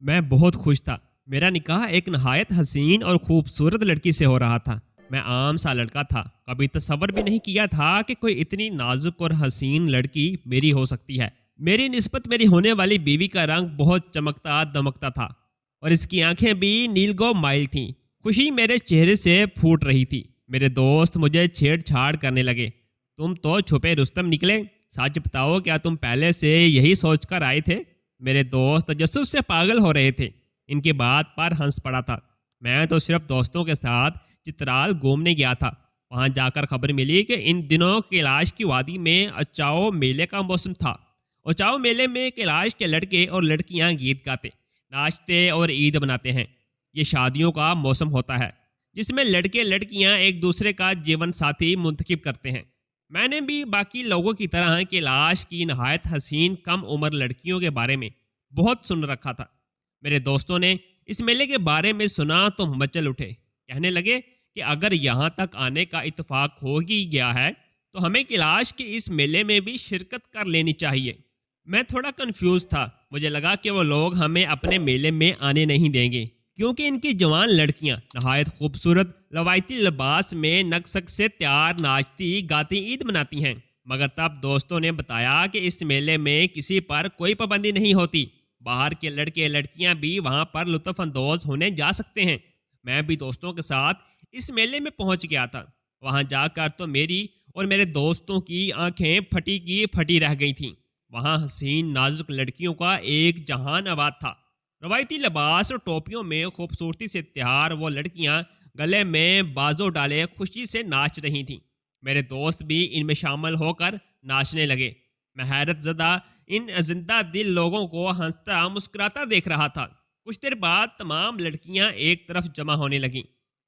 میں بہت خوش تھا۔ میرا نکاح ایک نہایت حسین اور خوبصورت لڑکی سے ہو رہا تھا۔ میں عام سا لڑکا تھا، کبھی تصور بھی نہیں کیا تھا کہ کوئی اتنی نازک اور حسین لڑکی میری ہو سکتی ہے۔ میری نسبت میری ہونے والی بیوی کا رنگ بہت چمکتا دمکتا تھا اور اس کی آنکھیں بھی نیلگو مائل تھیں۔ خوشی میرے چہرے سے پھوٹ رہی تھی۔ میرے دوست مجھے چھیڑ چھاڑ کرنے لگے۔ تم تو چھپے رستم نکلے، سچ بتاؤ کیا تم پہلے سے یہی سوچ کر آئے تھے؟ میرے دوست تجسس سے پاگل ہو رہے تھے۔ ان کی بات پر ہنس پڑا تھا۔ میں تو صرف دوستوں کے ساتھ چترال گھومنے گیا تھا۔ وہاں جا کر خبر ملی کہ ان دنوں کیلاش کی وادی میں اچاؤ میلے کا موسم تھا۔ اچاؤ میلے میں کیلاش کے لڑکے اور لڑکیاں گیت گاتے، ناچتے اور عید مناتے ہیں۔ یہ شادیوں کا موسم ہوتا ہے جس میں لڑکے لڑکیاں ایک دوسرے کا جیون ساتھی منتخب کرتے ہیں۔ میں نے بھی باقی لوگوں کی طرح کیلاش کی نہایت حسین کم عمر لڑکیوں کے بارے میں بہت سن رکھا تھا۔ میرے دوستوں نے اس میلے کے بارے میں سنا تو مچل اٹھے۔ کہنے لگے کہ اگر یہاں تک آنے کا اتفاق ہو ہی گیا ہے تو ہمیں کیلاش کے اس میلے میں بھی شرکت کر لینی چاہیے۔ میں تھوڑا کنفیوز تھا۔ مجھے لگا کہ وہ لوگ ہمیں اپنے میلے میں آنے نہیں دیں گے کیونکہ ان کی جوان لڑکیاں نہایت خوبصورت روایتی لباس میں نقشک سے تیار ناچتی گاتی عید مناتی ہیں۔ مگر تب دوستوں نے بتایا کہ اس میلے میں کسی پر کوئی پابندی نہیں ہوتی، باہر کے لڑکے لڑکیاں بھی وہاں پر لطف اندوز ہونے جا سکتے ہیں۔ میں بھی دوستوں کے ساتھ اس میلے میں پہنچ گیا تھا۔ وہاں جا کر تو میری اور میرے دوستوں کی آنکھیں پھٹی کی پھٹی رہ گئی تھیں۔ وہاں حسین نازک لڑکیوں کا ایک جہان آباد تھا۔ روایتی لباس اور ٹوپیوں میں خوبصورتی سے تیار وہ لڑکیاں گلے میں بازو ڈالے خوشی سے ناچ رہی تھیں۔ میرے دوست بھی ان میں شامل ہو کر ناچنے لگے۔ میں حیرت زدہ ان زندہ دل لوگوں کو ہنستا مسکراتا دیکھ رہا تھا۔ کچھ دیر بعد تمام لڑکیاں ایک طرف جمع ہونے لگیں۔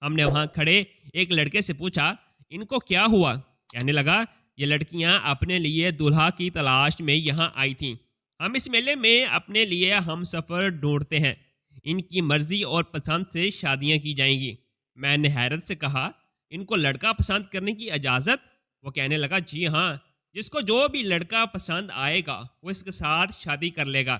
ہم نے وہاں کھڑے ایک لڑکے سے پوچھا، ان کو کیا ہوا؟ کہنے لگا، یہ لڑکیاں اپنے لیے دولہا کی تلاش میں یہاں آئی تھیں۔ ہم اس میلے میں اپنے لیے ہم سفر ڈھونڈتے ہیں۔ ان کی مرضی اور پسند سے شادیاں کی جائیں گی۔ میں نے حیرت سے کہا، ان کو لڑکا پسند کرنے کی اجازت؟ وہ کہنے لگا، جی ہاں، جس کو جو بھی لڑکا پسند آئے گا وہ اس کے ساتھ شادی کر لے گا۔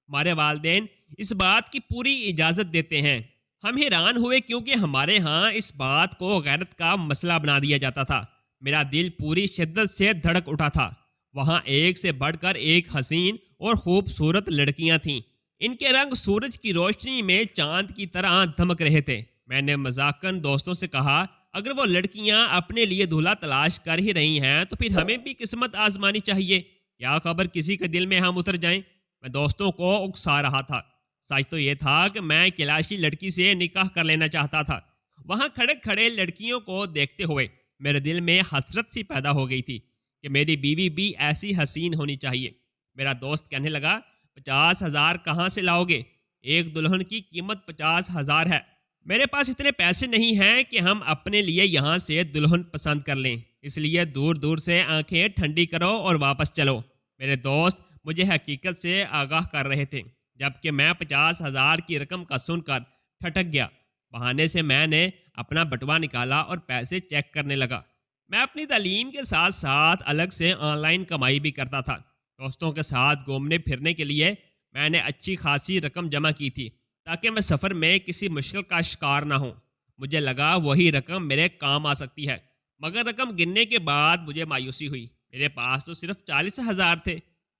ہمارے والدین اس بات کی پوری اجازت دیتے ہیں۔ ہم حیران ہوئے کیونکہ ہمارے ہاں اس بات کو غیرت کا مسئلہ بنا دیا جاتا تھا۔ میرا دل پوری شدت سے دھڑک اٹھا تھا۔ وہاں ایک سے بڑھ کر ایک حسین اور خوبصورت لڑکیاں تھیں۔ ان کے رنگ سورج کی روشنی میں چاند کی طرح دھمک رہے تھے۔ میں نے مذاقاً دوستوں سے کہا، اگر وہ لڑکیاں اپنے لیے دولہا تلاش کر ہی رہی ہیں تو پھر ہمیں بھی قسمت آزمانی چاہیے، کیا خبر کسی کے دل میں ہم اتر جائیں۔ میں دوستوں کو اکسا رہا تھا۔ سچ تو یہ تھا کہ میں کیلاشی لڑکی سے نکاح کر لینا چاہتا تھا۔ وہاں کھڑے کھڑے لڑکیوں کو دیکھتے ہوئے میرے دل میں حسرت سی پیدا ہو گئی تھی کہ میری بیوی بھی ایسی حسین ہونی چاہیے۔ میرا دوست کہنے لگا، 50,000 کہاں سے لاؤ گے؟ ایک دلہن کی قیمت 50,000 ہے۔ میرے پاس اتنے پیسے نہیں ہیں کہ ہم اپنے لیے یہاں سے دلہن پسند کر لیں، اس لیے دور دور سے آنکھیں ٹھنڈی کرو اور واپس چلو۔ میرے دوست مجھے حقیقت سے آگاہ کر رہے تھے، جبکہ میں 50,000 کی رقم کا سن کر ٹھٹک گیا۔ بہانے سے میں نے اپنا بٹوا نکالا اور پیسے چیک کرنے لگا۔ میں اپنی تعلیم کے ساتھ ساتھ الگ سے آن لائن کمائی بھی کرتا تھا۔ دوستوں کے ساتھ گھومنے پھرنے کے لیے میں نے اچھی خاصی رقم جمع کی تھی تاکہ میں سفر میں کسی مشکل کا شکار نہ ہوں۔ مجھے لگا وہی رقم میرے کام آ سکتی ہے، مگر رقم گننے کے بعد مجھے مایوسی ہوئی۔ میرے پاس تو صرف 40,000 تھے۔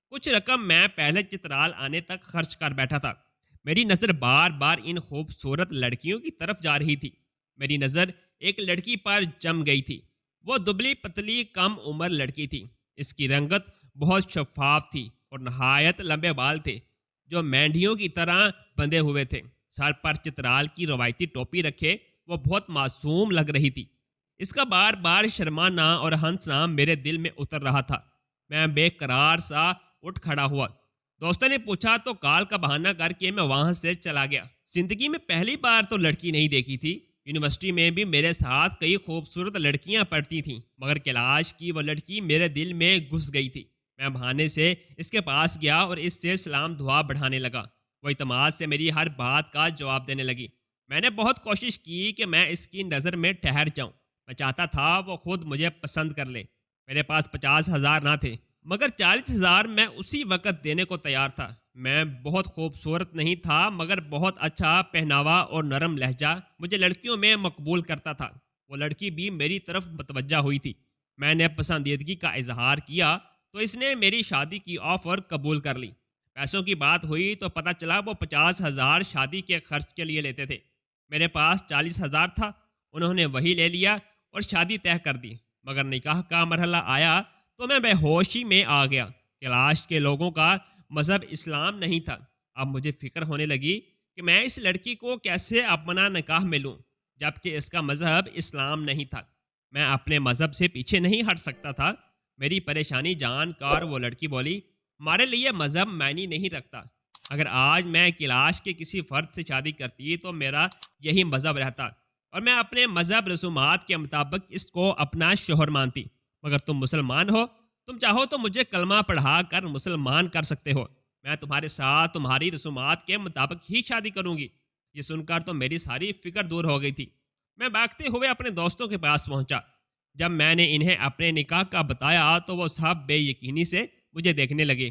کچھ رقم میں پہلے چترال آنے تک خرچ کر بیٹھا تھا۔ میری نظر بار بار ان خوبصورت لڑکیوں کی طرف جا رہی تھی۔ میری نظر ایک لڑکی پر جم گئی تھی۔ وہ دبلی پتلی کم عمر لڑکی تھی۔ اس کی رنگت بہت شفاف تھی اور نہایت لمبے بال تھے جو مینڈیوں کی طرح بندھے ہوئے تھے۔ سر پر چترال کی روایتی ٹوپی رکھے وہ بہت معصوم لگ رہی تھی۔ اس کا بار بار شرمانا اور ہنسنا میرے دل میں اتر رہا تھا۔ میں بے قرار سا اٹھ کھڑا ہوا۔ دوستوں نے پوچھا تو کال کا بہانہ کر کے میں وہاں سے چلا گیا۔ زندگی میں پہلی بار تو لڑکی نہیں دیکھی تھی۔ یونیورسٹی میں بھی میرے ساتھ کئی خوبصورت لڑکیاں پڑھتی تھیں، مگر کیلاش کی وہ لڑکی میرے دل میں گھس گئی تھی۔ میں بہانے سے اس کے پاس گیا اور اس سے سلام دعا بڑھانے لگا۔ وہ اعتماد سے میری ہر بات کا جواب دینے لگی۔ میں نے بہت کوشش کی کہ میں اس کی نظر میں ٹھہر جاؤں۔ میں چاہتا تھا وہ خود مجھے پسند کر لے۔ میرے پاس 50,000 نہ تھے، مگر 40,000 میں اسی وقت دینے کو تیار تھا۔ میں بہت خوبصورت نہیں تھا مگر بہت اچھا پہناوا اور نرم لہجہ مجھے لڑکیوں میں مقبول کرتا تھا۔ وہ لڑکی بھی میری طرف متوجہ ہوئی تھی۔ میں نے پسندیدگی کا اظہار کیا تو اس نے میری شادی کی آفر قبول کر لی۔ پیسوں کی بات ہوئی تو پتہ چلا وہ 50,000 شادی کے خرچ کے لیے لیتے تھے۔ میرے پاس 40,000 تھا، انہوں نے وہی لے لیا اور شادی طے کر دی۔ مگر نکاح کا مرحلہ آیا تو میں بے ہوشی میں آ گیا۔ کلاش کے لوگوں کا مذہب اسلام نہیں تھا۔ اب مجھے فکر ہونے لگی کہ میں اس لڑکی کو کیسے اپنا نکاح میں لوں جبکہ اس کا مذہب اسلام نہیں تھا۔ میں اپنے مذہب سے پیچھے نہیں ہٹ سکتا تھا۔ میری پریشانی جان کر وہ لڑکی بولی، ہمارے لیے مذہب معنی نہیں رکھتا۔ اگر آج میں کلاش کے کسی فرد سے شادی کرتی تو میرا یہی مذہب رہتا اور میں اپنے مذہب رسومات کے مطابق اس کو اپنا شوہر مانتی۔ مگر تم مسلمان ہو، تم چاہو تو مجھے کلمہ پڑھا کر مسلمان کر سکتے ہو۔ میں تمہارے ساتھ تمہاری رسومات کے مطابق ہی شادی کروں گی۔ یہ سن کر تو میری ساری فکر دور ہو گئی تھی۔ میں بھاگتے ہوئے اپنے دوستوں کے پاس پہنچا۔ جب میں نے انہیں اپنے نکاح کا بتایا تو وہ سب بے یقینی سے مجھے دیکھنے لگے۔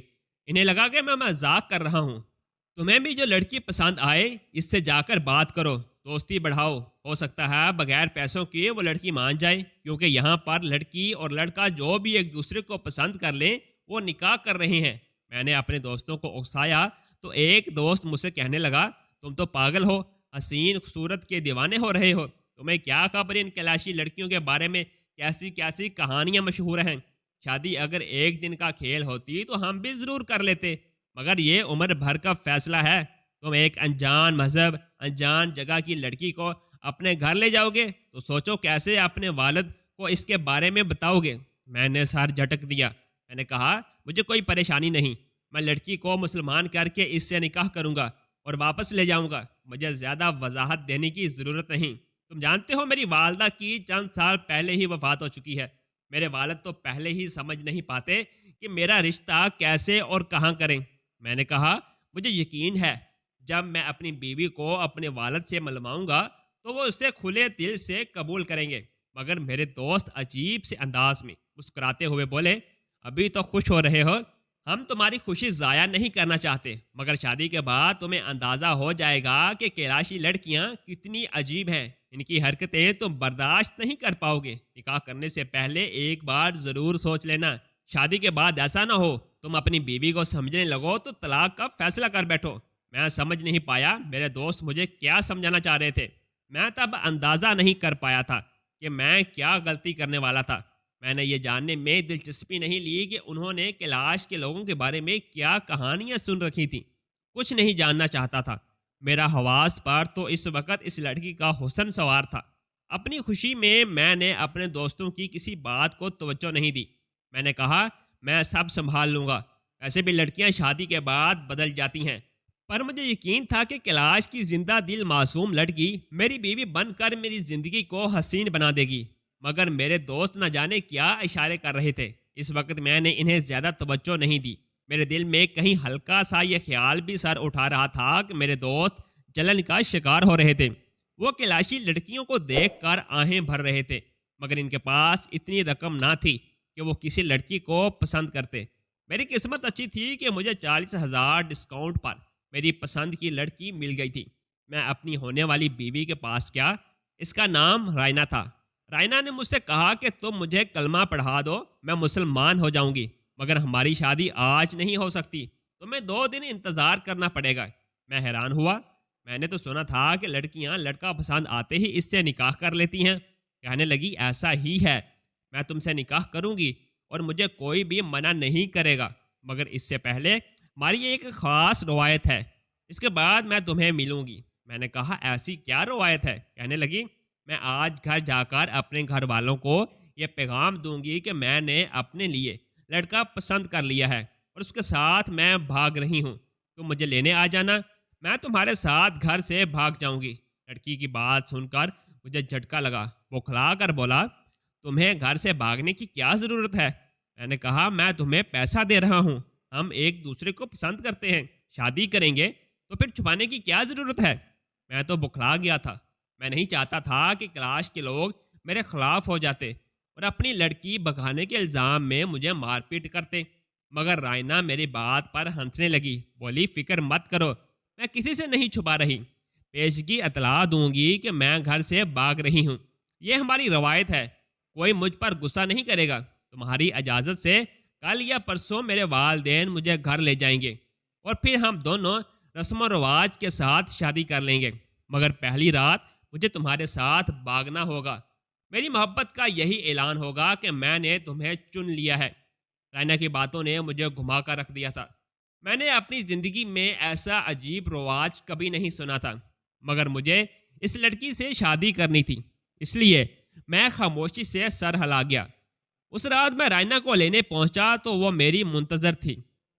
انہیں لگا کہ میں مذاق کر رہا ہوں۔ تمہیں بھی جو لڑکی پسند آئے اس سے جا کر بات کرو، دوستی بڑھاؤ، ہو سکتا ہے بغیر پیسوں کے وہ لڑکی مان جائے، کیونکہ یہاں پر لڑکی اور لڑکا جو بھی ایک دوسرے کو پسند کر لیں وہ نکاح کر رہے ہیں۔ میں نے اپنے دوستوں کو اکسایا تو ایک دوست مجھ سے کہنے لگا، تم تو پاگل ہو، حسین خوبصورت کے دیوانے ہو رہے ہو، تمہیں کیا خبر ان کلاشی لڑکیوں کے بارے میں کیسی کیسی کہانیاں مشہور ہیں۔ شادی اگر ایک دن کا کھیل ہوتی تو ہم بھی ضرور کر لیتے، مگر یہ عمر بھر کا فیصلہ ہے۔ تم ایک انجان مذہب، انجان جگہ کی لڑکی کو اپنے گھر لے جاؤ گے تو سوچو کیسے اپنے والد کو اس کے بارے میں بتاؤ گے۔ میں نے سر جھٹک دیا۔ میں نے کہا، مجھے کوئی پریشانی نہیں، میں لڑکی کو مسلمان کر کے اس سے نکاح کروں گا اور واپس لے جاؤں گا۔ مجھے زیادہ وضاحت دینے کی ضرورت نہیں۔ تم جانتے ہو میری والدہ کی چند سال پہلے ہی وفات ہو چکی ہے۔ میرے والد تو پہلے ہی سمجھ نہیں پاتے کہ میرا رشتہ کیسے اور کہاں کریں۔ میں نے کہا، مجھے یقین ہے جب میں اپنی بیوی کو اپنے والد سے ملواؤں گا تو وہ اسے کھلے دل سے قبول کریں گے۔ مگر میرے دوست عجیب سے انداز میں مسکراتے ہوئے بولے، ابھی تو خوش ہو رہے ہو، ہم تمہاری خوشی ضائع نہیں کرنا چاہتے، مگر شادی کے بعد تمہیں اندازہ ہو جائے گا کہ کیلاشی لڑکیاں کتنی عجیب ہیں۔ ان کی حرکتیں تم برداشت نہیں کر پاؤ گے۔ نکاح کرنے سے پہلے ایک بار ضرور سوچ لینا۔ شادی کے بعد ایسا نہ ہو تم اپنی بیوی کو سمجھنے لگو تو طلاق کا فیصلہ کر بیٹھو۔ میں سمجھ نہیں پایا میرے دوست مجھے کیا سمجھانا چاہ رہے تھے۔ میں تب اندازہ نہیں کر پایا تھا کہ میں کیا غلطی کرنے والا تھا۔ میں نے یہ جاننے میں دلچسپی نہیں لی کہ انہوں نے کیلاش کے لوگوں کے بارے میں کیا کہانیاں سن رکھی تھیں۔ کچھ نہیں جاننا چاہتا تھا۔ میرا حواس پر تو اس وقت اس لڑکی کا حسن سوار تھا۔ اپنی خوشی میں نے اپنے دوستوں کی کسی بات کو توجہ نہیں دی۔ میں نے کہا، میں سب سنبھال لوں گا، ایسے بھی لڑکیاں شادی کے بعد بدل جاتی ہیں۔ پر مجھے یقین تھا کہ کیلاش کی زندہ دل معصوم لڑکی میری بیوی بن کر میری زندگی کو حسین بنا دے گی۔ مگر میرے دوست نہ جانے کیا اشارے کر رہے تھے۔ اس وقت میں نے انہیں زیادہ توجہ نہیں دی۔ میرے دل میں کہیں ہلکا سا یہ خیال بھی سر اٹھا رہا تھا کہ میرے دوست جلن کا شکار ہو رہے تھے۔ وہ کیلاشی لڑکیوں کو دیکھ کر آہیں بھر رہے تھے، مگر ان کے پاس اتنی رقم نہ تھی کہ وہ کسی لڑکی کو پسند کرتے۔ میری قسمت اچھی تھی کہ مجھے 40,000 ڈسکاؤنٹ پر میری پسند کی لڑکی مل گئی تھی۔ میں اپنی ہونے والی بیوی کے پاس گیا۔ اس کا نام رائنا تھا۔ رائنا نے مجھ سے کہا کہ تم مجھے کلمہ پڑھا دو، میں مسلمان ہو جاؤں گی، مگر ہماری شادی آج نہیں ہو سکتی، تمہیں 2 دن انتظار کرنا پڑے گا۔ میں حیران ہوا۔ میں نے تو سنا تھا کہ لڑکیاں لڑکا پسند آتے ہی اس سے نکاح کر لیتی ہیں۔ کہنے لگی، ایسا ہی ہے، میں تم سے نکاح کروں گی اور مجھے کوئی بھی منع نہیں کرے گا، مگر اس سے پہلے ہماری ایک خاص روایت ہے، اس کے بعد میں تمہیں ملوں گی۔ میں نے کہا، ایسی کیا روایت ہے؟ کہنے لگی، میں آج گھر جا کر اپنے گھر والوں کو یہ پیغام دوں گی کہ میں نے اپنے لیے لڑکا پسند کر لیا ہے اور اس کے ساتھ میں بھاگ رہی ہوں۔ تم مجھے لینے آ جانا، میں تمہارے ساتھ گھر سے بھاگ جاؤں گی۔ لڑکی کی بات سن کر مجھے جھٹکا لگا۔ وہ کھلا کر بولا، تمہیں گھر سے بھاگنے کی کیا ضرورت ہے؟ میں نے کہا، میں تمہیں پیسہ دے رہا ہوں، ہم ایک دوسرے کو پسند کرتے ہیں، شادی کریں گے تو پھر چھپانے کی کیا ضرورت ہے؟ میں تو بکھلا گیا تھا۔ میں نہیں چاہتا تھا کہ کلاش کے لوگ میرے خلاف ہو جاتے اور اپنی لڑکی بھگانے کے الزام میں مجھے مار پیٹ کرتے۔ مگر رائنا میری بات پر ہنسنے لگی، بولی فکر مت کرو، میں کسی سے نہیں چھپا رہی، پیشگی اطلاع دوں گی کہ میں گھر سے بھاگ رہی ہوں، یہ ہماری روایت ہے، کوئی مجھ پر غصہ نہیں کرے گا، تمہاری اجازت سے کل یا پرسوں میرے والدین مجھے گھر لے جائیں گے اور پھر ہم دونوں رسم و رواج کے ساتھ شادی کر لیں گے، مگر پہلی رات مجھے تمہارے ساتھ بھاگنا ہوگا، میری محبت کا یہی اعلان ہوگا کہ میں نے تمہیں چن لیا ہے۔ رائنا کی باتوں نے مجھے گھما کر رکھ دیا تھا، میں نے اپنی زندگی میں ایسا عجیب رواج کبھی نہیں سنا تھا، مگر مجھے اس لڑکی سے شادی کرنی تھی، اس لیے میں خاموشی سے سر ہلا گیا۔ اس رات میں رائنا کو لینے پہنچا تو وہ میری منتظر تھی،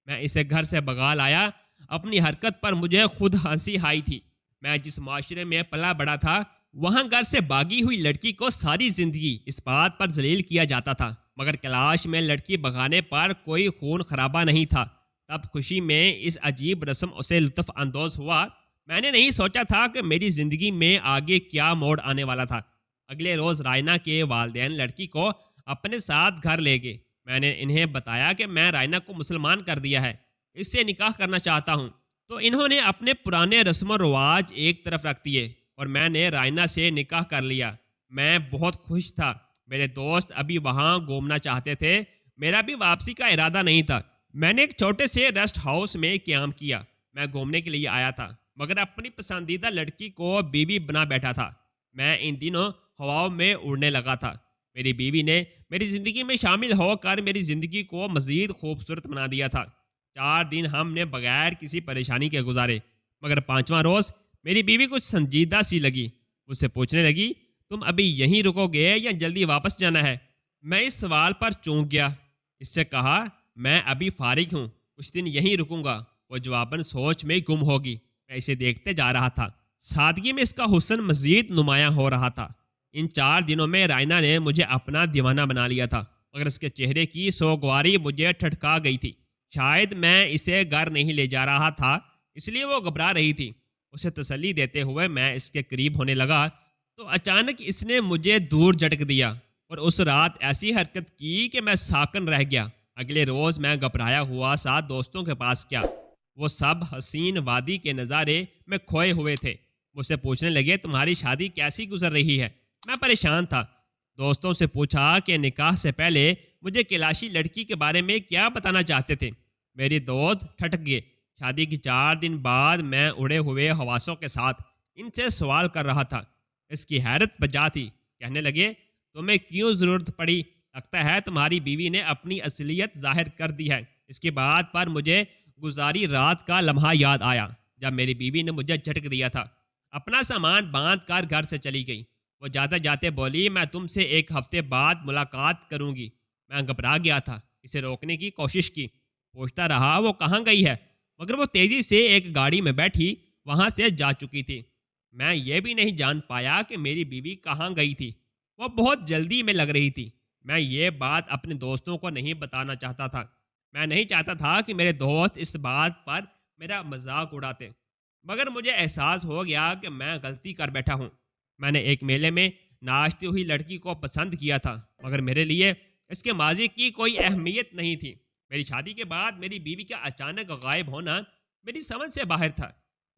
میں اسے گھر سے بغال آیا، اپنی حرکت پر مجھے خود ہنسی آئی تھی، میں جس معاشرے میں پلا بڑا تھا وہاں گھر سے بھاگی ہوئی لڑکی کو ساری زندگی اس بات پر ذلیل کیا جاتا تھا، مگر کلاش میں لڑکی بھگانے پر کوئی خون خرابہ نہیں تھا، تب خوشی میں اس عجیب رسم سے لطف اندوز ہوا، میں نے نہیں سوچا تھا کہ میری زندگی میں آگے کیا موڑ آنے والا تھا۔ اگلے روز رائنا کے والدین لڑکی کو اپنے ساتھ گھر لے گئے، میں نے انہیں بتایا کہ میں رائنا کو مسلمان کر دیا ہے، اس سے نکاح کرنا چاہتا ہوں، تو انہوں نے اپنے پرانے رسم و رواج ایک طرف رکھ دیے اور میں نے رائنا سے نکاح کر لیا۔ میں بہت خوش تھا، میرے دوست ابھی وہاں گھومنا چاہتے تھے، میرا بھی واپسی کا ارادہ نہیں تھا، میں نے ایک چھوٹے سے ریسٹ ہاؤس میں قیام کیا، میں گھومنے کے لیے آیا تھا مگر اپنی پسندیدہ لڑکی کو بیوی بنا بیٹھا تھا، میں ان دنوں ہواؤں میں اڑنے لگا تھا، میری بیوی نے میری زندگی میں شامل ہو کر میری زندگی کو مزید خوبصورت بنا دیا تھا۔ 4 دن ہم نے بغیر کسی پریشانی کے گزارے، مگر 5واں روز میری بیوی کچھ سنجیدہ سی لگی، مجھ سے پوچھنے لگی تم ابھی یہیں رکو گے یا جلدی واپس جانا ہے؟ میں اس سوال پر چونک گیا، اس سے کہا میں ابھی فارغ ہوں، کچھ دن یہیں رکوں گا، وہ جواباً سوچ میں گم ہوگی، میں اسے دیکھتے جا رہا تھا، سادگی میں اس کا حسن مزید نمایاں ہو رہا تھا۔ ان 4 دنوں میں رائنا نے مجھے اپنا دیوانہ بنا لیا تھا، مگر اس کے چہرے کی سوگواری مجھے ٹھٹکا گئی تھی، شاید میں اسے گھر نہیں لے جا رہا تھا اس لیے وہ گھبرا رہی تھی، اسے تسلی دیتے ہوئے میں اس کے قریب ہونے لگا تو اچانک اس نے مجھے دور جھٹک دیا اور اس رات ایسی حرکت کی کہ میں ساکن رہ گیا۔ اگلے روز میں گھبرایا ہوا سا دوستوں کے پاس گیا، وہ سب حسین وادی کے نظارے میں کھوئے ہوئے تھے، مجھ سے پوچھنے لگے تمہاری شادی کیسی گزر رہی ہے؟ میں پریشان تھا، دوستوں سے پوچھا کہ نکاح سے پہلے مجھے کلاشی لڑکی کے بارے میں کیا بتانا چاہتے تھے، میری دوست ٹھٹک گئے، شادی کی 4 دن بعد میں اڑے ہوئے حواسوں کے ساتھ ان سے سوال کر رہا تھا، اس کی حیرت بجا تھی، کہنے لگے تمہیں کیوں ضرورت پڑی، لگتا ہے تمہاری بیوی نے اپنی اصلیت ظاہر کر دی ہے۔ اس کی بات پر مجھے گزاری رات کا لمحہ یاد آیا جب میری بیوی نے مجھے جھٹک دیا تھا، اپنا سامان باندھ کر گھر سے چلی گئی، وہ جاتے جاتے بولی میں تم سے 1 ہفتے بعد ملاقات کروں گی، میں گھبرا گیا تھا، اسے روکنے کی کوشش کی، پوچھتا رہا وہ کہاں گئی ہے، مگر وہ تیزی سے ایک گاڑی میں بیٹھی وہاں سے جا چکی تھی، میں یہ بھی نہیں جان پایا کہ میری بیوی کہاں گئی تھی، وہ بہت جلدی میں لگ رہی تھی، میں یہ بات اپنے دوستوں کو نہیں بتانا چاہتا تھا، میں نہیں چاہتا تھا کہ میرے دوست اس بات پر میرا مذاق اڑاتے، مگر مجھے احساس ہو گیا کہ میں غلطی کر بیٹھا ہوں، میں نے ایک میلے میں ناچتی ہوئی لڑکی کو پسند کیا تھا، مگر میرے لیے اس کے ماضی کی کوئی اہمیت نہیں تھی، میری شادی کے بعد میری بیوی کا اچانک غائب ہونا میری سمجھ سے باہر تھا،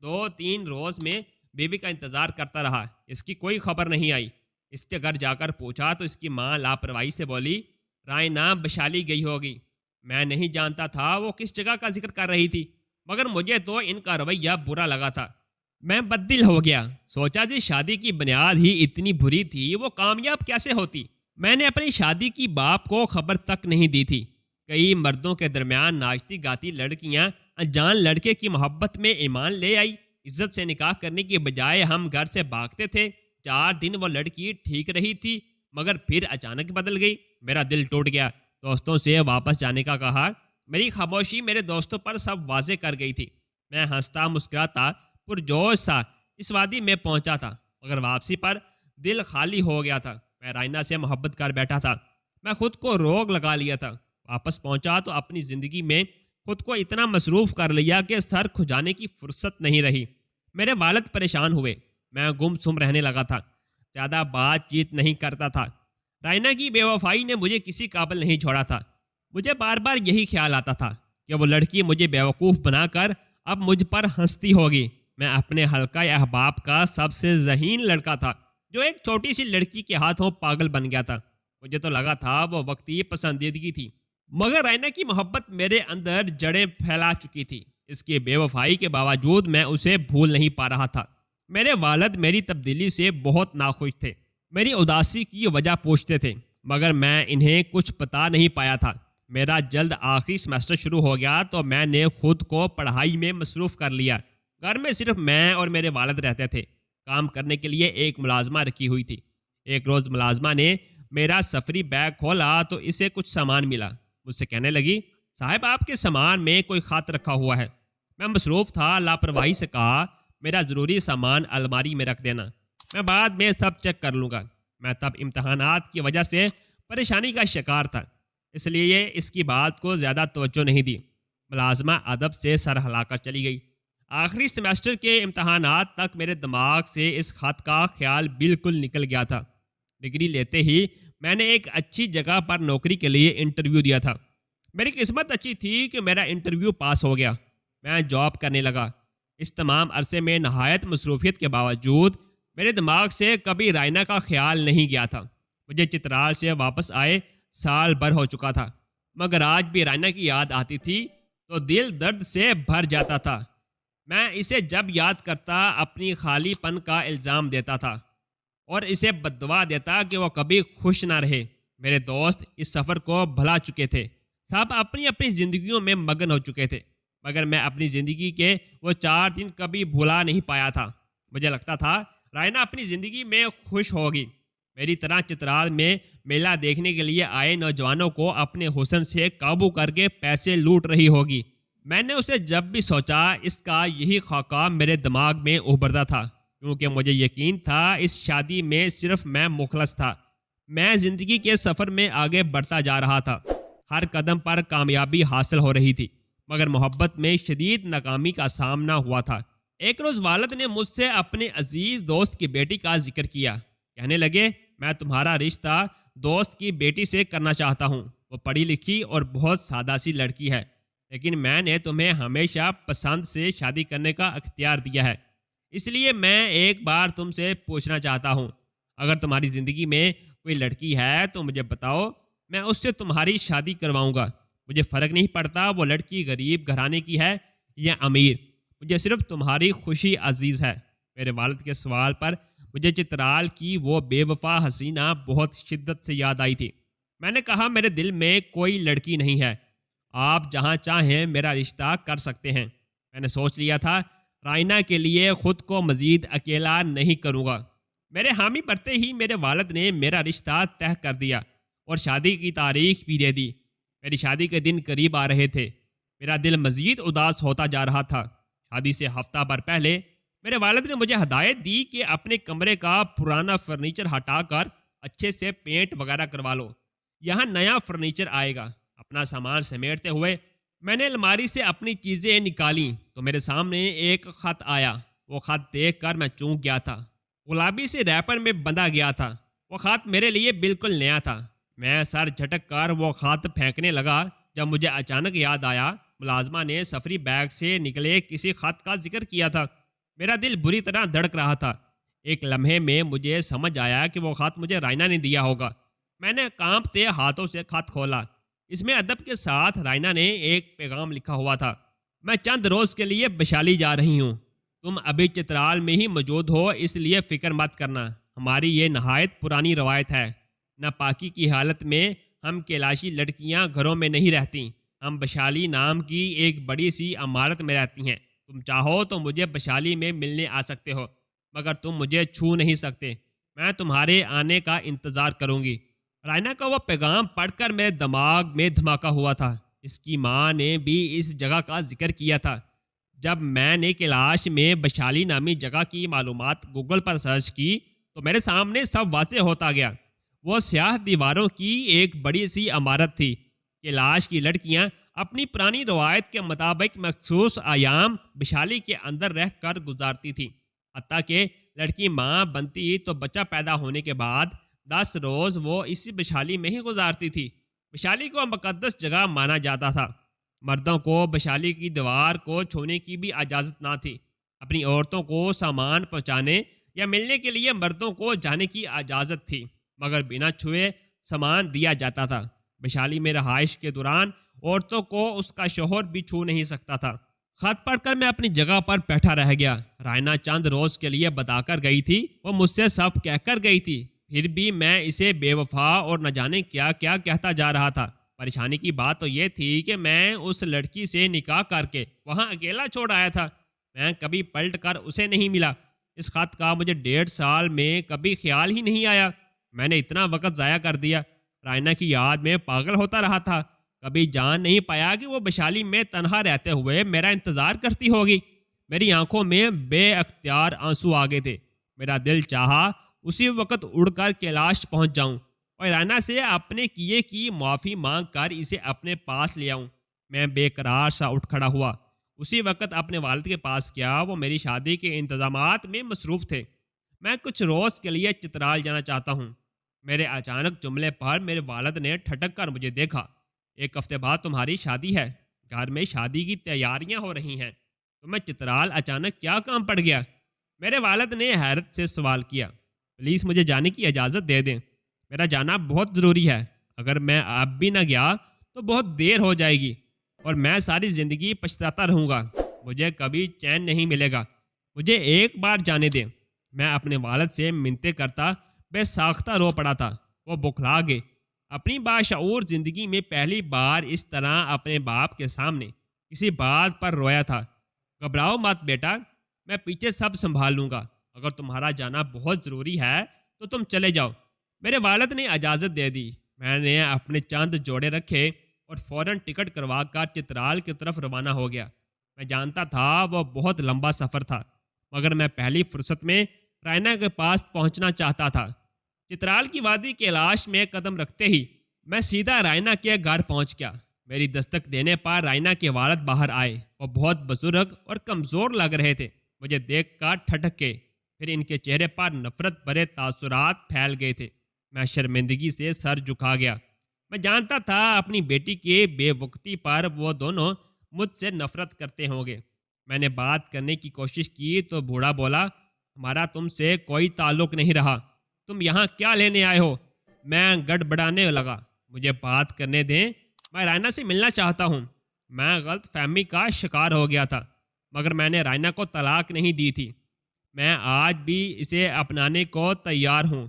2-3 روز میں بیوی کا انتظار کرتا رہا، اس کی کوئی خبر نہیں آئی، اس کے گھر جا کر پوچھا تو اس کی ماں لاپرواہی سے بولی رائنا بشالی گئی ہوگی، میں نہیں جانتا تھا وہ کس جگہ کا ذکر کر رہی تھی، مگر مجھے تو ان کا رویہ برا لگا تھا، میں بددل ہو گیا، سوچا جی شادی کی بنیاد ہی اتنی بری تھی وہ کامیاب کیسے ہوتی، میں نے اپنی شادی کی باپ کو خبر تک نہیں دی تھی، کئی مردوں کے درمیان ناچتی گاتی لڑکیاں انجان لڑکے کی محبت میں ایمان لے آئی، عزت سے نکاح کرنے کی بجائے ہم گھر سے بھاگتے تھے، 4 دن وہ لڑکی ٹھیک رہی تھی مگر پھر اچانک بدل گئی، میرا دل ٹوٹ گیا، دوستوں سے واپس جانے کا کہا، میری خاموشی میرے دوستوں پر سب واضح کر گئی تھی، میں ہنستا مسکراتا پرجوش سا اس وادی میں پہنچا تھا، مگر واپسی پر دل خالی ہو گیا تھا، میں رائنا سے محبت کر بیٹھا تھا، میں خود کو روگ لگا لیا تھا، واپس پہنچا تو اپنی زندگی میں خود کو اتنا مصروف کر لیا کہ سر کھجانے کی فرصت نہیں رہی، میرے والد پریشان ہوئے، میں گم سم رہنے لگا تھا، زیادہ بات چیت نہیں کرتا تھا، رائنا کی بے وفائی نے مجھے کسی قابل نہیں چھوڑا تھا، مجھے بار بار یہی خیال آتا تھا کہ وہ لڑکی مجھے بیوقوف بنا کر اب مجھ پر ہنستی ہوگی۔ میں اپنے حلقہ احباب کا سب سے ذہین لڑکا تھا جو ایک چھوٹی سی لڑکی کے ہاتھوں پاگل بن گیا تھا۔ مجھے تو لگا تھا وہ وقتی پسندیدگی تھی، مگر رائنا کی محبت میرے اندر جڑیں پھیلا چکی تھی۔ اس کی بے وفائی کے باوجود میں اسے بھول نہیں پا رہا تھا۔ میرے والد میری تبدیلی سے بہت ناخوش تھے، میری اداسی کی وجہ پوچھتے تھے، مگر میں انہیں کچھ بتا نہیں پایا تھا۔ میرا جلد آخری سیمسٹر شروع ہو گیا تو میں نے خود کو پڑھائی میں مصروف کر لیا۔ گھر میں صرف میں اور میرے والد رہتے تھے۔ کام کرنے کے لیے ایک ملازمہ رکھی ہوئی تھی۔ ایک روز ملازمہ نے میرا سفری بیگ کھولا تو اسے کچھ سامان ملا۔ مجھ سے کہنے لگی، صاحب آپ کے سامان میں کوئی خط رکھا ہوا ہے۔ میں مصروف تھا، لاپرواہی سے کہا، میرا ضروری سامان الماری میں رکھ دینا، میں بعد میں سب چیک کر لوں گا۔ میں تب امتحانات کی وجہ سے پریشانی کا شکار تھا، اس لیے اس کی بات کو زیادہ توجہ نہیں دی۔ ملازمہ ادب سے سر ہلا کر چلی گئی۔ آخری سیمسٹر کے امتحانات تک میرے دماغ سے اس خط کا خیال بالکل نکل گیا تھا۔ ڈگری لیتے ہی میں نے ایک اچھی جگہ پر نوکری کے لیے انٹرویو دیا تھا۔ میری قسمت اچھی تھی کہ میرا انٹرویو پاس ہو گیا۔ میں جاب کرنے لگا۔ اس تمام عرصے میں نہایت مصروفیت کے باوجود میرے دماغ سے کبھی رائنا کا خیال نہیں گیا تھا۔ مجھے چترال سے واپس آئے سال بھر ہو چکا تھا، مگر آج بھی رائنا کی یاد آتی تھی تو دل درد سے بھر جاتا تھا۔ میں اسے جب یاد کرتا اپنی خالی پن کا الزام دیتا تھا اور اسے بددعا دیتا کہ وہ کبھی خوش نہ رہے۔ میرے دوست اس سفر کو بھلا چکے تھے، سب اپنی اپنی زندگیوں میں مگن ہو چکے تھے، مگر میں اپنی زندگی کے وہ 4 دن کبھی بھلا نہیں پایا تھا۔ مجھے لگتا تھا رائنا اپنی زندگی میں خوش ہوگی، میری طرح چترال میں میلہ دیکھنے کے لیے آئے نوجوانوں کو اپنے حسن سے قابو کر کے پیسے لوٹ رہی ہوگی۔ میں نے اسے جب بھی سوچا اس کا یہی خاکہ میرے دماغ میں ابھرتا تھا، کیونکہ مجھے یقین تھا اس شادی میں صرف میں مخلص تھا۔ میں زندگی کے سفر میں آگے بڑھتا جا رہا تھا، ہر قدم پر کامیابی حاصل ہو رہی تھی، مگر محبت میں شدید ناکامی کا سامنا ہوا تھا۔ ایک روز والد نے مجھ سے اپنے عزیز دوست کی بیٹی کا ذکر کیا۔ کہنے لگے، میں تمہارا رشتہ دوست کی بیٹی سے کرنا چاہتا ہوں۔ وہ پڑھی لکھی اور بہت سادہ سی لڑکی ہے، لیکن میں نے تمہیں ہمیشہ پسند سے شادی کرنے کا اختیار دیا ہے، اس لیے میں ایک بار تم سے پوچھنا چاہتا ہوں، اگر تمہاری زندگی میں کوئی لڑکی ہے تو مجھے بتاؤ، میں اس سے تمہاری شادی کرواؤں گا۔ مجھے فرق نہیں پڑتا وہ لڑکی غریب گھرانے کی ہے یا امیر، مجھے صرف تمہاری خوشی عزیز ہے۔ میرے والد کے سوال پر مجھے چترال کی وہ بے وفا حسینہ بہت شدت سے یاد آئی تھی۔ میں نے کہا، میرے دل میں کوئی لڑکی نہیں ہے، آپ جہاں چاہیں میرا رشتہ کر سکتے ہیں۔ میں نے سوچ لیا تھا رائنا کے لیے خود کو مزید اکیلا نہیں کروں گا۔ میرے حامی بڑھتے ہی میرے والد نے میرا رشتہ طے کر دیا اور شادی کی تاریخ بھی دے دی۔ میری شادی کے دن قریب آ رہے تھے، میرا دل مزید اداس ہوتا جا رہا تھا۔ شادی سے ہفتہ بھر پہلے میرے والد نے مجھے ہدایت دی کہ اپنے کمرے کا پرانا فرنیچر ہٹا کر اچھے سے پینٹ وغیرہ کروا لو، یہاں نیا فرنیچر آئے گا۔ اپنا سامان سمیٹتے ہوئے میں نے الماری سے اپنی چیزیں نکالیں تو میرے سامنے ایک خط آیا۔ وہ خط دیکھ کر میں چونک گیا تھا، گلابی سے ریپر میں بندھا گیا تھا۔ وہ خط میرے لیے بالکل نیا تھا۔ میں سر جھٹک کر وہ خط پھینکنے لگا جب مجھے اچانک یاد آیا ملازمہ نے سفری بیگ سے نکلے کسی خط کا ذکر کیا تھا۔ میرا دل بری طرح دھڑک رہا تھا۔ ایک لمحے میں مجھے سمجھ آیا کہ وہ خط مجھے رائنا نے دیا ہوگا۔ میں نے کانپتے ہاتھوں سے خط کھولا۔ اس میں ادب کے ساتھ رائنا نے ایک پیغام لکھا ہوا تھا، میں چند روز کے لیے ویشالی جا رہی ہوں، تم ابھی چترال میں ہی موجود ہو، اس لیے فکر مت کرنا۔ ہماری یہ نہایت پرانی روایت ہے، ناپاکی کی حالت میں ہم کیلاشی لڑکیاں گھروں میں نہیں رہتی، ہم ویشالی نام کی ایک بڑی سی عمارت میں رہتی ہیں۔ تم چاہو تو مجھے ویشالی میں ملنے آ سکتے ہو، مگر تم مجھے چھو نہیں سکتے۔ میں تمہارے آنے کا انتظار کروں گی۔ رائنا کا وہ پیغام پڑھ کر میرے دماغ میں دھماکہ ہوا تھا۔ اس کی ماں نے بھی اس جگہ کا ذکر کیا تھا۔ جب میں نے کیلاش میں ویشالی نامی جگہ کی معلومات گوگل پر سرچ کی تو میرے سامنے سب واضح ہوتا گیا۔ وہ سیاہ دیواروں کی ایک بڑی سی عمارت تھی۔ کیلاش کی لڑکیاں اپنی پرانی روایت کے مطابق مخصوص ایام ویشالی کے اندر رہ کر گزارتی تھی، حتیٰ کہ لڑکی ماں بنتی تو بچہ پیدا ہونے کے بعد 10 روز وہ اسی ویشالی میں ہی گزارتی تھی۔ بشالی کو مقدس جگہ مانا جاتا تھا۔ مردوں کو بشالی کی دیوار کو چھونے کی بھی اجازت نہ تھی۔ اپنی عورتوں کو سامان پہنچانے یا ملنے کے لیے مردوں کو جانے کی اجازت تھی، مگر بنا چھوئے سامان دیا جاتا تھا۔ بشالی میں رہائش کے دوران عورتوں کو اس کا شوہر بھی چھو نہیں سکتا تھا۔ خط پڑھ کر میں اپنی جگہ پر بیٹھا رہ گیا۔ رائنا چند روز کے لیے بتا کر گئی تھی، وہ مجھ سے سب کہہ کر گئی تھی، پھر بھی میں اسے بے وفا اور نہ جانے کیا کیا کہتا جا رہا تھا۔ پریشانی کی بات تو یہ تھی کہ میں اس لڑکی سے نکاح کر کے وہاں اکیلا چھوڑ آیا تھا۔ میں کبھی پلٹ کر اسے نہیں ملا۔ اس خط کا مجھے 1.5 سال میں کبھی خیال ہی نہیں آیا۔ میں نے اتنا وقت ضائع کر دیا۔ رائنا کی یاد میں پاگل ہوتا رہا تھا۔ کبھی جان نہیں پایا کہ وہ بشالی میں تنہا رہتے ہوئے میرا انتظار کرتی ہوگی۔ میری آنکھوں میں بے اختیار آنسو آ گئے تھے۔ میرا دل چاہا اسی وقت اڑ کر کیلاش پہنچ جاؤں اور رائنا سے اپنے کیے کی معافی مانگ کر اسے اپنے پاس لے آؤں۔ میں بے قرار سا اٹھ کھڑا ہوا۔ اسی وقت اپنے والد کے پاس گیا۔ وہ میری شادی کے انتظامات میں مصروف تھے۔ میں کچھ روز کے لیے چترال جانا چاہتا ہوں۔ میرے اچانک جملے پر میرے والد نے ٹھٹک کر مجھے دیکھا۔ 1 ہفتے بعد تمہاری شادی ہے، گھر میں شادی کی تیاریاں ہو رہی ہیں، تمہیں چترال اچانک کیا کام پڑ گیا؟ میرے والد نے حیرت سے سوال کیا۔ پلیز مجھے جانے کی اجازت دے دیں، میرا جانا بہت ضروری ہے۔ اگر میں اب بھی نہ گیا تو بہت دیر ہو جائے گی اور میں ساری زندگی پچھتاتا رہوں گا۔ مجھے کبھی چین نہیں ملے گا۔ مجھے ایک بار جانے دیں۔ میں اپنے والد سے منتیں کرتا بے ساختہ رو پڑا تھا۔ وہ بکھلا گئے۔ اپنی باشعور زندگی میں پہلی بار اس طرح اپنے باپ کے سامنے کسی بات پر رویا تھا۔ گھبراؤ مت بیٹا، میں پیچھے سب سنبھال لوں گا۔ اگر تمہارا جانا بہت ضروری ہے تو تم چلے جاؤ۔ میرے والد نے اجازت دے دی۔ میں نے اپنے چند جوڑے رکھے اور فوراً ٹکٹ کروا کر چترال کی طرف روانہ ہو گیا۔ میں جانتا تھا وہ بہت لمبا سفر تھا، مگر میں پہلی فرصت میں رائنا کے پاس پہنچنا چاہتا تھا۔ چترال کی وادی کیلاش میں قدم رکھتے ہی میں سیدھا رائنا کے گھر پہنچ گیا۔ میری دستک دینے پر رائنا کے والد باہر آئے۔ وہ بہت بزرگ اور کمزور لگ رہے تھے۔ مجھے دیکھ کر ٹھٹک گئے، پھر ان کے چہرے پر نفرت بھرے تاثرات پھیل گئے تھے۔ میں شرمندگی سے سر جھکا گیا۔ میں جانتا تھا اپنی بیٹی کی بے وقتی پر وہ دونوں مجھ سے نفرت کرتے ہوں گے۔ میں نے بات کرنے کی کوشش کی تو بوڑھا بولا، ہمارا تم سے کوئی تعلق نہیں رہا، تم یہاں کیا لینے آئے ہو؟ میں گڑبڑانے لگا۔ مجھے بات کرنے دیں، میں رائنا سے ملنا چاہتا ہوں۔ میں غلط فہمی کا شکار ہو گیا تھا، مگر میں نے رائنا کو طلاق نہیں دی تھی۔ میں آج بھی اسے اپنانے کو تیار ہوں۔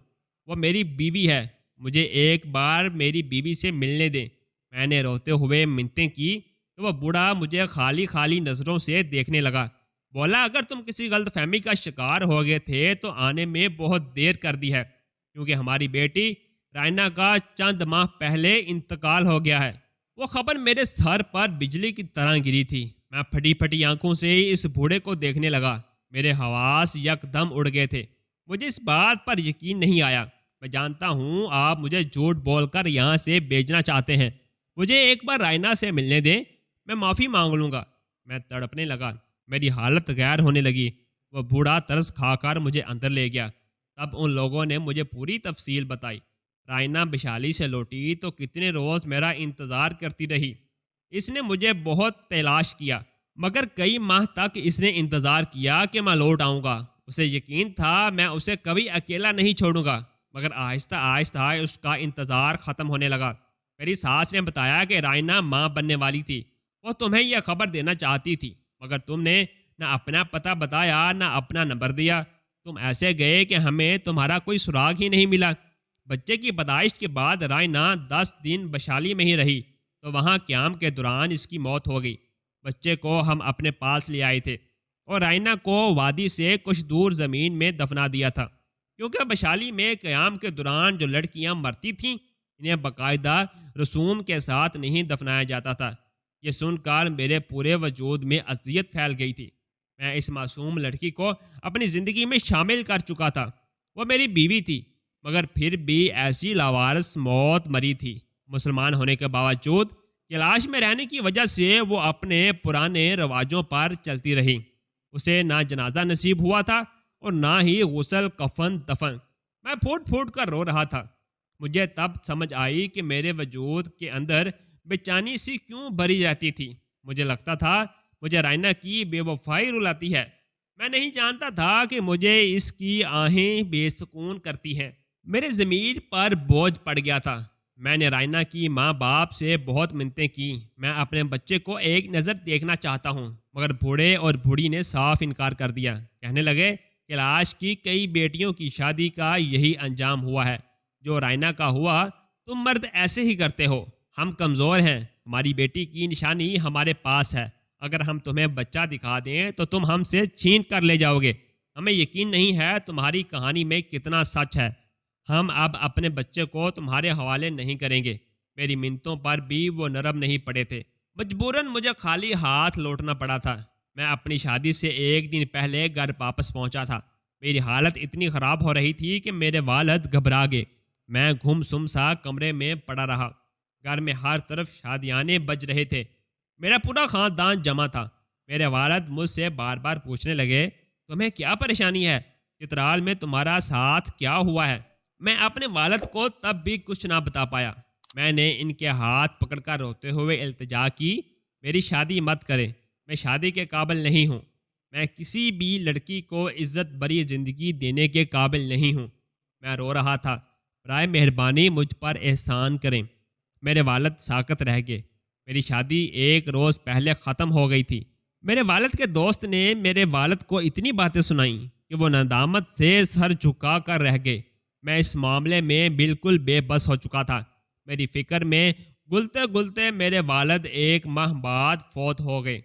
وہ میری بیوی ہے، مجھے ایک بار میری بیوی سے ملنے دیں۔ میں نے روتے ہوئے منتیں کی تو وہ بوڑھا مجھے خالی خالی نظروں سے دیکھنے لگا۔ بولا، اگر تم کسی غلط فہمی کا شکار ہو گئے تھے تو آنے میں بہت دیر کر دی ہے، کیونکہ ہماری بیٹی رائنا کا چند ماہ پہلے انتقال ہو گیا ہے۔ وہ خبر میرے سر پر بجلی کی طرح گری تھی۔ میں پھٹی پھٹی آنکھوں سے اس بوڑھے کو دیکھنے لگا۔ میرے حواس یک دم اڑ گئے تھے۔ مجھے اس بات پر یقین نہیں آیا۔ میں جانتا ہوں آپ مجھے جھوٹ بول کر یہاں سے بھیجنا چاہتے ہیں۔ مجھے ایک بار رائنا سے ملنے دیں، میں معافی مانگ لوں گا۔ میں تڑپنے لگا، میری حالت غیر ہونے لگی۔ وہ بوڑھا ترس کھا کر مجھے اندر لے گیا۔ تب ان لوگوں نے مجھے پوری تفصیل بتائی۔ رائنا بشالی سے لوٹی تو کتنے روز میرا انتظار کرتی رہی۔ اس نے مجھے بہت تلاش کیا، مگر کئی ماہ تک اس نے انتظار کیا کہ میں لوٹ آؤں گا۔ اسے یقین تھا میں اسے کبھی اکیلا نہیں چھوڑوں گا، مگر آہستہ آہستہ اس کا انتظار ختم ہونے لگا۔ میری ساس نے بتایا کہ رائنا ماں بننے والی تھی۔ وہ تمہیں یہ خبر دینا چاہتی تھی، مگر تم نے نہ اپنا پتہ بتایا نہ اپنا نمبر دیا۔ تم ایسے گئے کہ ہمیں تمہارا کوئی سراغ ہی نہیں ملا۔ بچے کی پیدائش کے بعد رائنا 10 دن بشالی میں ہی رہی تو وہاں قیام کے دوران اس کی موت ہو گئی۔ بچے کو ہم اپنے پاس لے آئے تھے اور رائنا کو وادی سے کچھ دور زمین میں دفنا دیا تھا، کیونکہ بشالی میں قیام کے دوران جو لڑکیاں مرتی تھیں انہیں باقاعدہ رسوم کے ساتھ نہیں دفنایا جاتا تھا۔ یہ سن کر میرے پورے وجود میں اذیت پھیل گئی تھی۔ میں اس معصوم لڑکی کو اپنی زندگی میں شامل کر چکا تھا۔ وہ میری بیوی تھی، مگر پھر بھی ایسی لاوارث موت مری تھی۔ مسلمان ہونے کے باوجود کیلاش میں رہنے کی وجہ سے وہ اپنے پرانے رواجوں پر چلتی رہی۔ اسے نہ جنازہ نصیب ہوا تھا اور نہ ہی غسل کفن دفن۔ میں پھوٹ پھوٹ کر رو رہا تھا۔ مجھے تب سمجھ آئی کہ میرے وجود کے اندر بے چینی سی کیوں بھری رہتی تھی۔ مجھے لگتا تھا مجھے رائنا کی بے وفائی رلاتی ہے۔ میں نہیں جانتا تھا کہ مجھے اس کی آہیں بے سکون کرتی ہیں۔ میرے ضمیر پر بوجھ پڑ گیا تھا۔ میں نے رائنا کی ماں باپ سے بہت منتیں کی، میں اپنے بچے کو ایک نظر دیکھنا چاہتا ہوں، مگر بوڑھے اور بوڑھی نے صاف انکار کر دیا۔ کہنے لگے کہ لاش کی کئی بیٹیوں کی شادی کا یہی انجام ہوا ہے جو رائنا کا ہوا۔ تم مرد ایسے ہی کرتے ہو، ہم کمزور ہیں، ہماری بیٹی کی نشانی ہمارے پاس ہے، اگر ہم تمہیں بچہ دکھا دیں تو تم ہم سے چھین کر لے جاؤ گے۔ ہمیں یقین نہیں ہے تمہاری کہانی میں کتنا سچ ہے، ہم اب اپنے بچے کو تمہارے حوالے نہیں کریں گے۔ میری منتوں پر بھی وہ نرم نہیں پڑے تھے، مجبوراً مجھے خالی ہاتھ لوٹنا پڑا تھا۔ میں اپنی شادی سے ایک دن پہلے گھر واپس پہنچا تھا۔ میری حالت اتنی خراب ہو رہی تھی کہ میرے والد گھبرا گئے۔ میں گم سم سا کمرے میں پڑا رہا۔ گھر میں ہر طرف شادیانے بج رہے تھے، میرا پورا خاندان جمع تھا۔ میرے والد مجھ سے بار بار پوچھنے لگے، تمہیں کیا پریشانی ہے؟ چترال میں تمہارا ساتھ کیا ہوا ہے؟ میں اپنے والد کو تب بھی کچھ نہ بتا پایا۔ میں نے ان کے ہاتھ پکڑ کر روتے ہوئے التجا کی، میری شادی مت کریں، میں شادی کے قابل نہیں ہوں، میں کسی بھی لڑکی کو عزت بری زندگی دینے کے قابل نہیں ہوں۔ میں رو رہا تھا، برائے مہربانی مجھ پر احسان کریں۔ میرے والد ساکت رہ گئے۔ میری شادی ایک روز پہلے ختم ہو گئی تھی۔ میرے والد کے دوست نے میرے والد کو اتنی باتیں سنائیں کہ وہ ندامت سے سر جھکا کر رہ گئے۔ میں اس معاملے میں بالکل بے بس ہو چکا تھا۔ میری فکر میں گلتے گلتے میرے والد ایک ماہ بعد فوت ہو گئے۔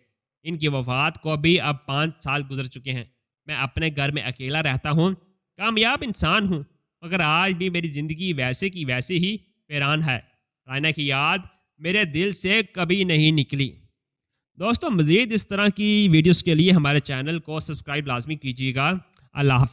ان کی وفات کو بھی اب 5 سال گزر چکے ہیں۔ میں اپنے گھر میں اکیلا رہتا ہوں، کامیاب انسان ہوں، مگر آج بھی میری زندگی ویسے کی ویسے ہی ویران ہے۔ رائنا کی یاد میرے دل سے کبھی نہیں نکلی۔ دوستو، مزید اس طرح کی ویڈیوز کے لیے ہمارے چینل کو سبسکرائب لازمی کیجیے گا۔ اللہ حافظ۔